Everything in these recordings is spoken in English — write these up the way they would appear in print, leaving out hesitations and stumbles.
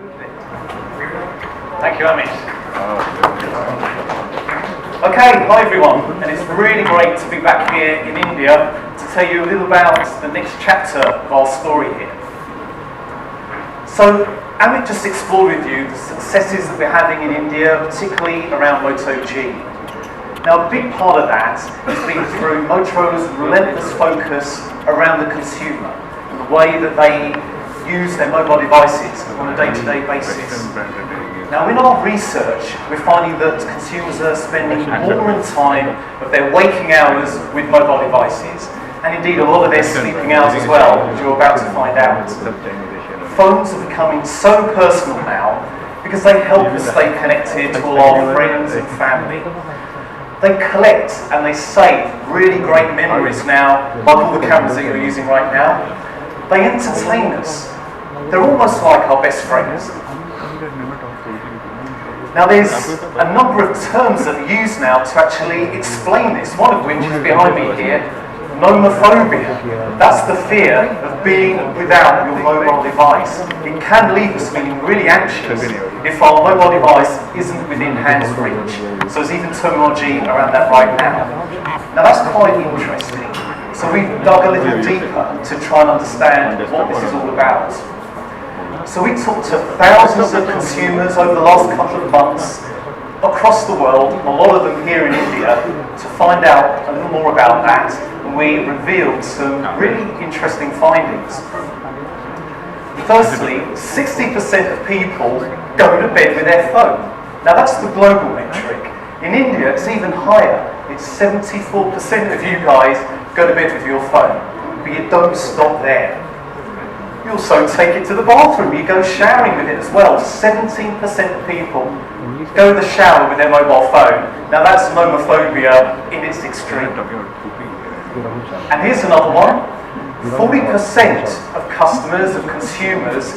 Thank you, Amit. Okay, hi everyone, and it's really great to be back here in India to tell you a little about the next chapter of our story here. So, Amit just explored with you the successes that we're having in India, particularly around Moto G. Now, a big part of that has been through Motorola's relentless focus around the consumer and the way that they use their mobile devices on a day-to-day basis. Now, in our research, we're finding that consumers are spending more time of their waking hours with mobile devices, and indeed a lot of their sleeping hours as well, as you're about to find out. Phones are becoming so personal now because they help us stay connected to all our friends and family. They collect and they save really great memories now, like all the cameras that you're using right now. They entertain us. They're almost like our best friends. Now there's a number of terms that are used now to actually explain this, one of which is behind me here, nomophobia. That's the fear of being without your mobile device. It can leave us feeling really anxious if our mobile device isn't within hand's reach. So there's even terminology around that right now. Now that's quite interesting. So we've dug a little deeper to try and understand what this is all about. So we talked to thousands of consumers over the last couple of months across the world, a lot of them here in India, to find out a little more about that. And we revealed some really interesting findings. Firstly, 60% of people go to bed with their phone. Now that's the global metric. In India, it's even higher. It's 74% of you guys go to bed with your phone. But you don't stop there. You also take it to the bathroom, you go showering with it as well. 17% of people go to the shower with their mobile phone. Now that's nomophobia in its extreme. And here's another one. 40% of customers, of consumers,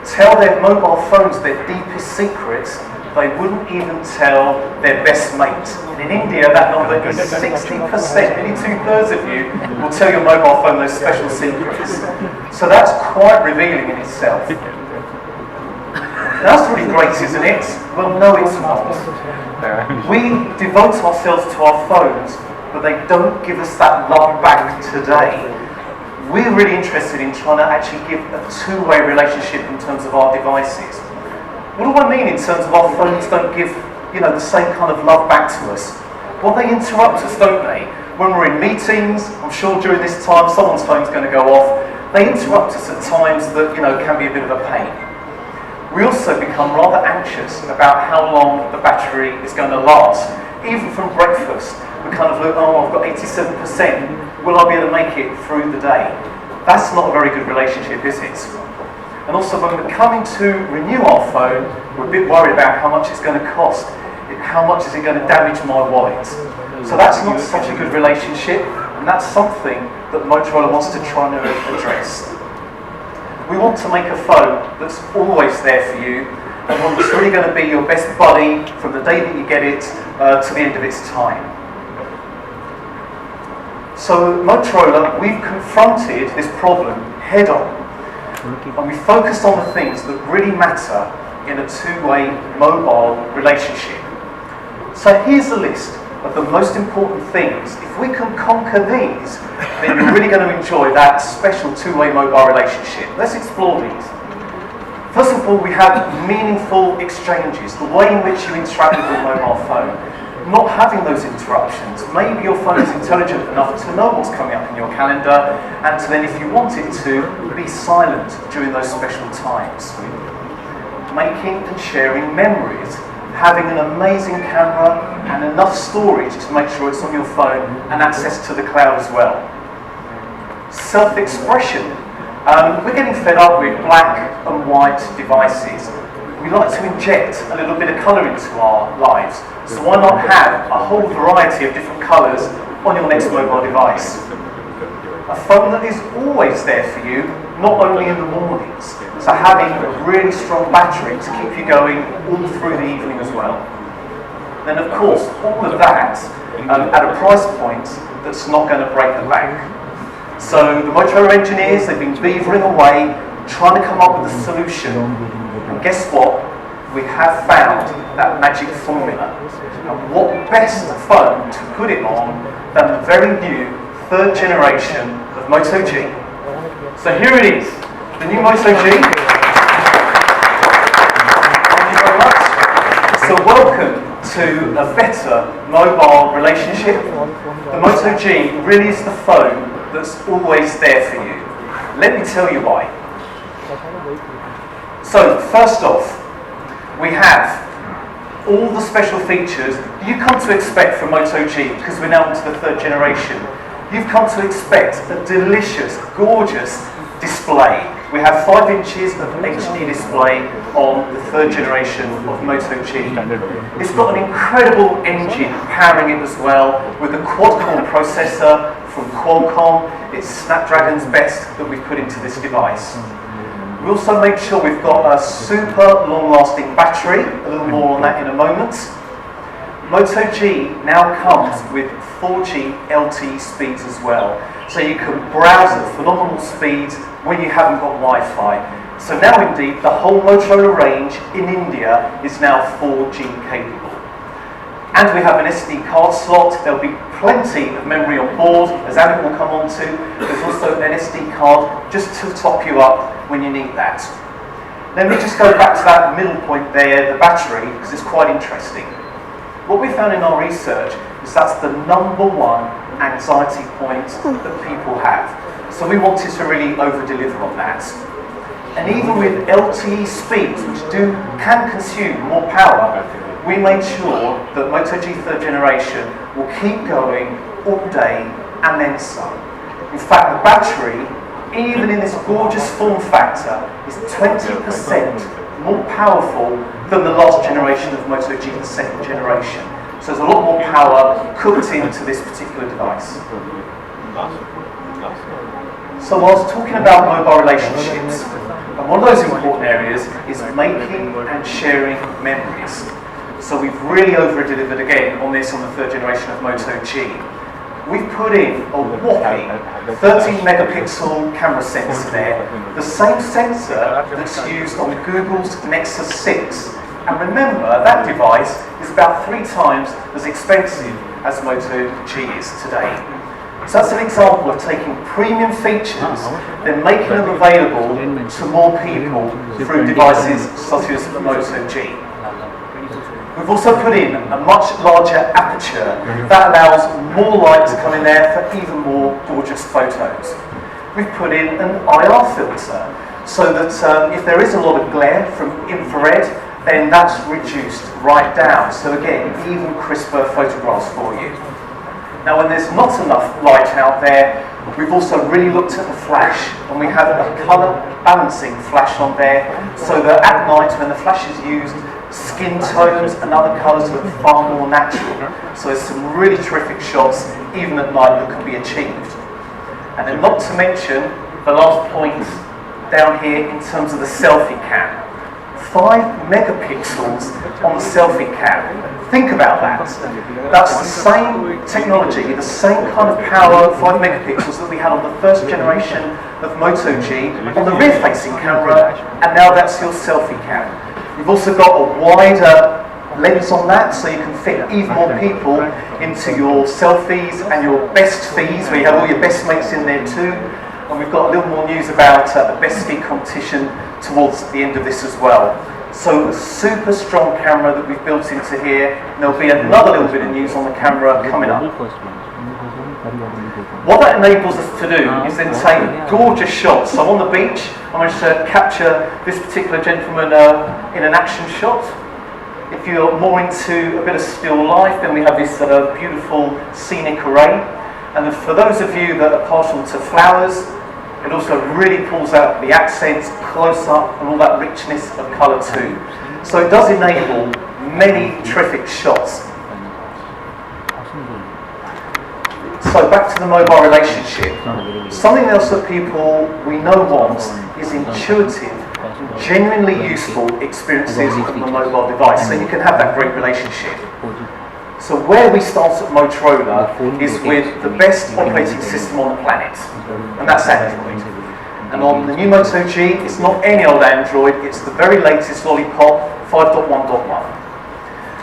tell their mobile phones their deepest secrets they wouldn't even tell their best mate. And in India, that number is 60%. Nearly 2/3 of you will tell your mobile phone those special secrets. So that's quite revealing in itself. Now, that's really great, isn't it? Well, no, it's not. We devote ourselves to our phones, but they don't give us that love back today. We're really interested in trying to actually give a two-way relationship in terms of our devices. What do I mean in terms of our phones don't give, the same kind of love back to us? Well, they interrupt us, don't they? When we're in meetings, I'm sure during this time someone's phone's going to go off. They interrupt us at times that, can be a bit of a pain. We also become rather anxious about how long the battery is going to last. Even from breakfast, we kind of look, I've got 87%. Will I be able to make it through the day? That's not a very good relationship, is it? And also when we're coming to renew our phone, we're a bit worried about how much it's going to cost. How much is it going to damage my wallet? So that's not such a good relationship, and that's something that Motorola wants to try and address. We want to make a phone that's always there for you, and one that's really going to be your best buddy from the day that you get it to the end of its time. So Motorola, we've confronted this problem head on. And we focused on the things that really matter in a two-way mobile relationship. So here's a list of the most important things. If we can conquer these, then you're really going to enjoy that special two-way mobile relationship. Let's explore these. First of all, we have meaningful exchanges, the way in which you interact with your mobile phone. Not having those interruptions. Maybe your phone is intelligent enough to know what's coming up in your calendar, and to then, if you want it to, be silent during those special times. Making and sharing memories. Having an amazing camera and enough storage to make sure it's on your phone and access to the cloud as well. Self-expression. We're getting fed up with black and white devices. We like to inject a little bit of colour into our lives. So why not have a whole variety of different colours on your next mobile device? A phone that is always there for you, not only in the mornings. So having a really strong battery to keep you going all through the evening as well. Then of course, all of that at a price point that's not going to break the bank. So the Motorola engineers, they've been beavering away, trying to come up with a solution. And And guess what? We have found that magic formula. And what best phone to put it on than the very new 3rd generation of Moto G. So here it is, the new Moto G. Thank you very much. So welcome to a better mobile relationship. The Moto G really is the phone that's always there for you. Let me tell you why. So first off, we have all the special features you come to expect from Moto G, because we're now into the 3rd generation. You've come to expect a delicious, gorgeous display. We have 5 inches of HD display on the 3rd generation of Moto G. It's got an incredible engine powering it as well, with a quad-core processor from Qualcomm. It's Snapdragon's best that we've put into this device. We also made sure we've got a super long-lasting battery, a little more on that in a moment. Moto G now comes with 4G LTE speeds as well, so you can browse at phenomenal speeds when you haven't got Wi-Fi. So now indeed, the whole Motorola range in India is now 4G capable. And we have an SD card slot. There'll be plenty of memory on board, as Amit will come on to. There's also an SD card just to top you up when you need that. Let me just go back to that middle point there, the battery, because it's quite interesting. What we found in our research is that's the #1 anxiety point that people have. So we wanted to really over-deliver on that. And even with LTE speeds, which can consume more power, we made sure that Moto G 3rd generation will keep going all day and then some. In fact, the battery, even in this gorgeous form factor, is 20% more powerful than the last generation of Moto G, the 2nd generation. So there's a lot more power cooked into this particular device. So I was talking about mobile relationships, and one of those important areas is making and sharing memories. So we've really over-delivered again on this on the 3rd generation of Moto G. We've put in a whopping 13 megapixel camera sensor there, the same sensor that's used on Google's Nexus 6. And remember, that device is about 3 times as expensive as Moto G is today. So that's an example of taking premium features, then making them available to more people through devices such as the Moto G. We've also put in a much larger aperture that allows more light to come in there for even more gorgeous photos. We've put in an IR filter so that if there is a lot of glare from infrared, then that's reduced right down. So again, even crisper photographs for you. Now when there's not enough light out there, we've also really looked at the flash, and we have a colour balancing flash on there so that at night when the flash is used, skin tones and other colours look far more natural. So there's some really terrific shots, even at night, that can be achieved. And then not to mention the last point down here in terms of the selfie cam. 5 megapixels on the selfie cam. Think about that. That's the same technology, the same kind of power, 5 megapixels, that we had on the 1st generation of Moto G on the rear-facing camera, and now that's your selfie cam. We've also got a wider lens on that, so you can fit even more people into your selfies and your best feeds, where you have all your best mates in there too. And we've got a little more news about the best feed competition towards the end of this as well. So a super strong camera that we've built into here, and there'll be another little bit of news on the camera coming up. What that enables us to do is then take gorgeous shots. So on the beach, I managed to capture this particular gentleman in an action shot. If you're more into a bit of still life, then we have this beautiful scenic array. And for those of you that are partial to flowers, it also really pulls out the accents, close up, and all that richness of colour too. So it does enable many terrific shots. So back to the mobile relationship. Something else that people we know want is intuitive, genuinely useful experiences of the mobile device, so you can have that great relationship. So where we start at Motorola is with the best operating system on the planet, and that's Android. And on the new Moto G, it's not any old Android, it's the very latest Lollipop 5.1.1.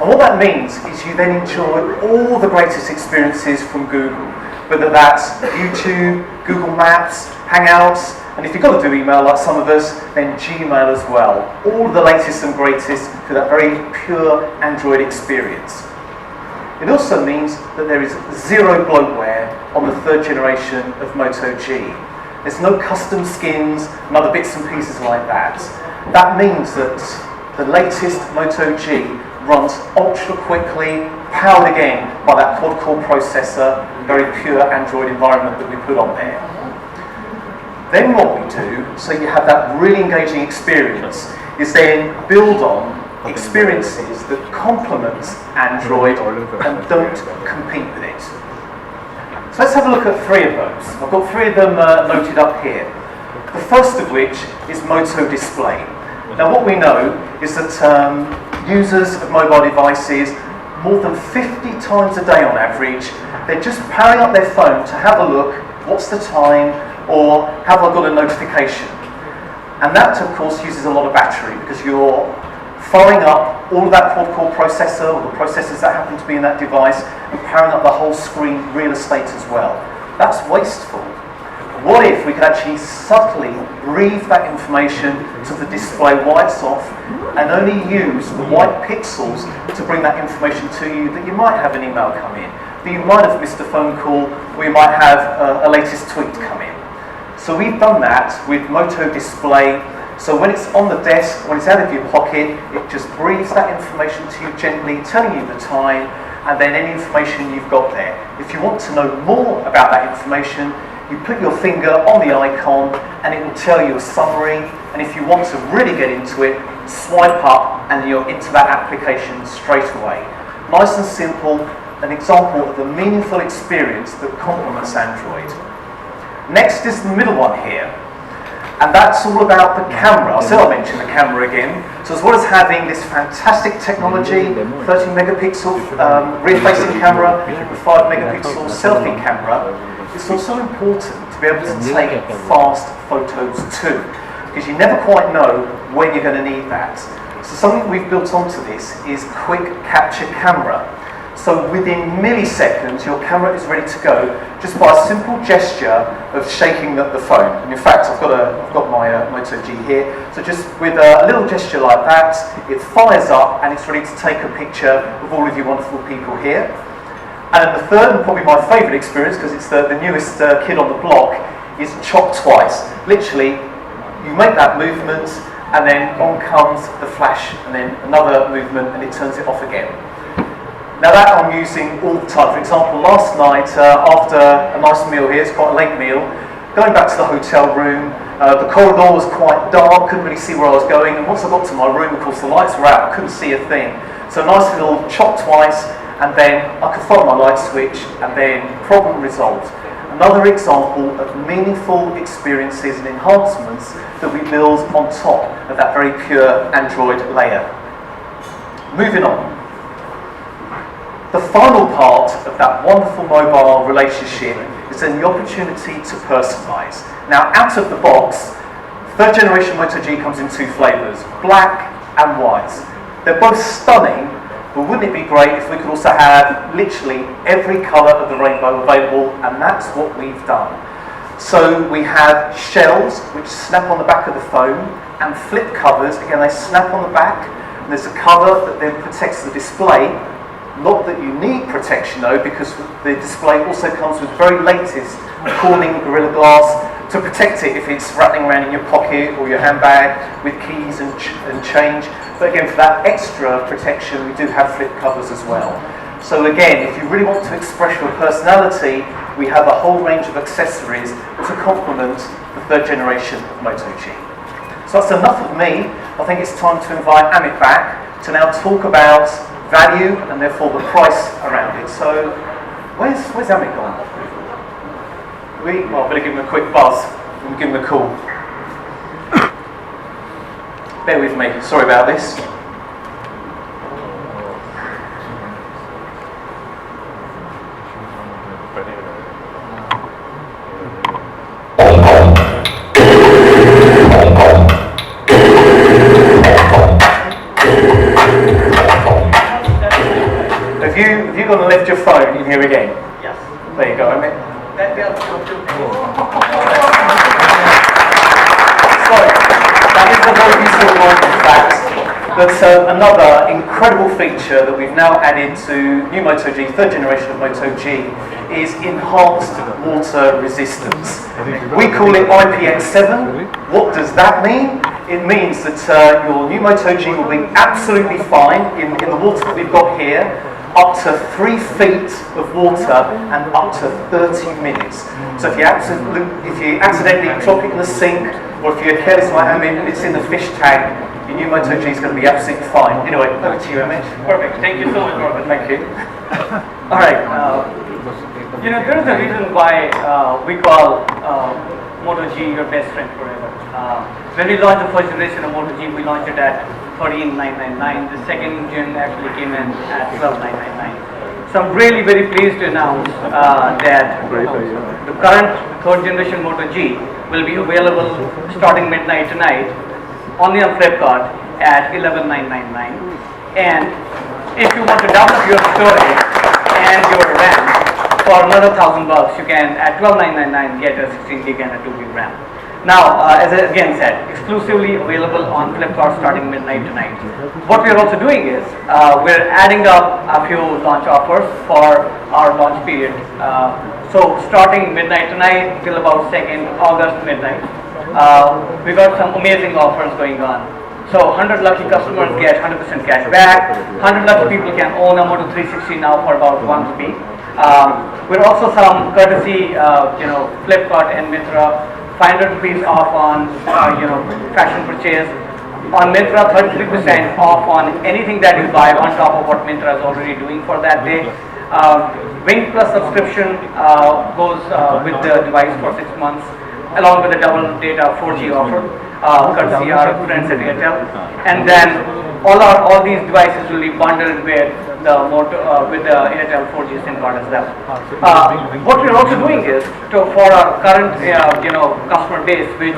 And what that means is you then enjoy all the greatest experiences from Google, whether that's YouTube, Google Maps, Hangouts, and if you've got to do email like some of us, then Gmail as well. All the latest and greatest for that very pure Android experience. It also means that there is zero bloatware on the 3rd generation of Moto G. There's no custom skins and other bits and pieces like that. That means that the latest Moto G runs ultra quickly, powered again by that quad-core processor, very pure Android environment that we put on there. Then what we do, so you have that really engaging experience, is then build on experiences that complement Android and don't compete with it. So let's have a look at 3 of those. I've got 3 of them noted up here. The first of which is Moto Display. Now what we know is that users of mobile devices, more than 50 times a day on average, they're just powering up their phone to have a look, what's the time, or have I got a notification? And that, of course, uses a lot of battery because you're firing up all of that quad-core processor, or the processors that happen to be in that device, and powering up the whole screen real estate as well. That's wasteful. What if we could actually subtly breathe that information to the display while it's off, and only use the white pixels to bring that information to you, that you might have an email come in, that you might have missed a phone call, or you might have a latest tweet come in. So we've done that with Moto Display. So when it's on the desk, when it's out of your pocket, it just breathes that information to you gently, telling you the time, and then any information you've got there. If you want to know more about that information, you put your finger on the icon and it will tell you a summary, and if you want to really get into it, swipe up and you're into that application straight away. Nice and simple, an example of the meaningful experience that complements Android. Next is the middle one here, and that's all about the camera. I'll mention the camera again. So as well as having this fantastic technology, 13 megapixel rear-facing camera, with 5 megapixel selfie camera, it's also important to be able to take fast photos too, because you never quite know when you're going to need that. So something we've built onto this is quick capture camera. So within milliseconds, your camera is ready to go just by a simple gesture of shaking the phone. And in fact, I've got my Moto G here. So just with a little gesture like that, it fires up and it's ready to take a picture of all of you wonderful people here. And then the third, and probably my favourite experience, because it's the newest kid on the block, is chop twice. Literally, you make that movement, and then on comes the flash, and then another movement, and it turns it off again. Now that I'm using all the time. For example, last night, after a nice meal here, it's quite a late meal, going back to the hotel room, the corridor was quite dark, couldn't really see where I was going, and once I got to my room, of course, the lights were out, I couldn't see a thing. So a nice little chop twice, and then I could follow my light switch, and then problem resolved. Another example of meaningful experiences and enhancements that we build on top of that very pure Android layer. Moving on. The final part of that wonderful mobile relationship is then the opportunity to personalize. Now, out of the box, 3rd generation Moto G comes in 2 flavors, black and white. They're both stunning, but wouldn't it be great if we could also have literally every color of the rainbow available, and that's what we've done. So we have shells which snap on the back of the phone, and flip covers, again they snap on the back, and there's a cover that then protects the display. Not that you need protection though, because the display also comes with very latest Corning Gorilla Glass to protect it if it's rattling around in your pocket or your handbag with keys and change. But again, for that extra protection, we do have flip covers as well. So again, if you really want to express your personality, we have a whole range of accessories to complement the 3rd generation of Moto G. So that's enough of me. I think it's time to invite Amit back to now talk about value and therefore the price around it. So where's Amit gone? I better give him a quick buzz and give him a call. Bear with me, sorry about this. you're going to lift your phone in here again. Yes. There you go, I mean. So, that is a very useful point, in fact. That's another incredible feature that we've now added to new Moto G, third generation of Moto G, is enhanced water resistance. We call it IPX7. What does that mean? It means that your new Moto G will be absolutely fine in the water that we've got here, up to 3 feet of water and up to 30 minutes. So if you accidentally drop it in the sink, or if you're careless like I mean, it's in the fish tank, your new Moto G is going to be absolutely fine. Anyway, over to you, Amit. Perfect. Thank you so much, Robert. Thank you. All right. You know, there is a reason why we call Moto G your best friend forever. When we launched the first generation of Moto G, we launched it at 13,999. The second gen actually came in at 12,999. So I'm really very pleased to announce that the current third generation Moto G will be available starting midnight tonight only on Flipkart at 11,999. And if you want to develop your storage and your RAM for another $1,000, you can at 12,999 get a 16 gig and a 2 gig RAM. Now, as I again said, exclusively available on Flipkart starting midnight tonight. What we are also doing is we're adding up a few launch offers for our launch period. So starting midnight tonight till about 2nd August midnight, we got some amazing offers going on. So 100 lucky customers get 100% cash back. 100 lucky people can own a Moto 360 now for about 1 rupee. We're also some courtesy, Flipkart and Mitra. 500 rupees off on fashion purchase. On Myntra, 33% off on anything that you buy on top of what Myntra is already doing for that day. Wing Plus subscription goes with the device for 6 months, along with the double data 4G offer, courtesy our friends at Airtel. And then all these devices will be bundled with the Airtel 4G SIM card as well. What we're also doing is for our current customer base, which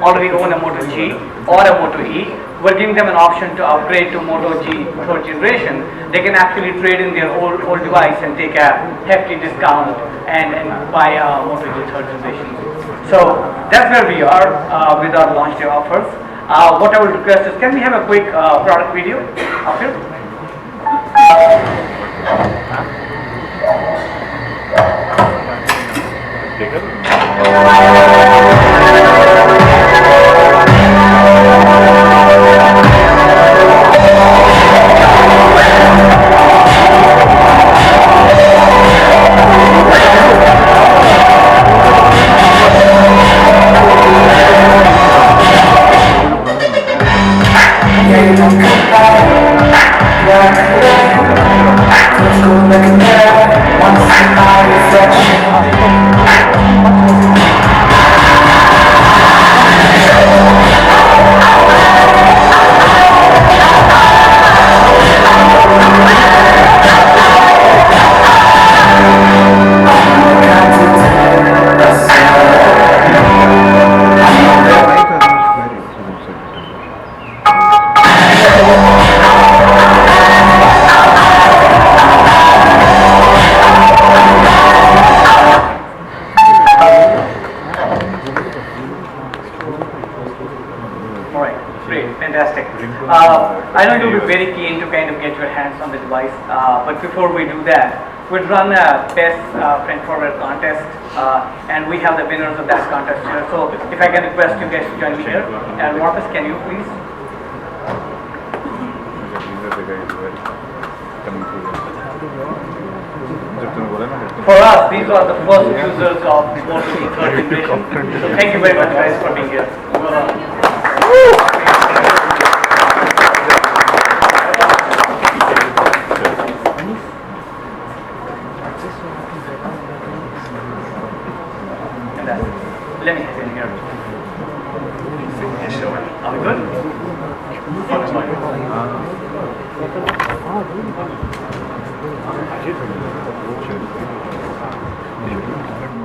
already own a Moto G or a Moto E, we're giving them an option to upgrade to Moto G third generation. They can actually trade in their old device and take a hefty discount and buy a Moto G third generation. So that's where we are with our launch day offers. What I would request is, can we have a quick product video up here? I know you'll be very keen to kind of get your hands on the device, but before we do that, we'll run a best friend forward contest, and we have the winners of that contest here. So if I can request you guys to join me here, and Marcus, can you please? For us, these are the first users of Moto G third generation. So thank you very much, guys, for being here. Let me get in here. Yeah, sure. Are we good? Fine.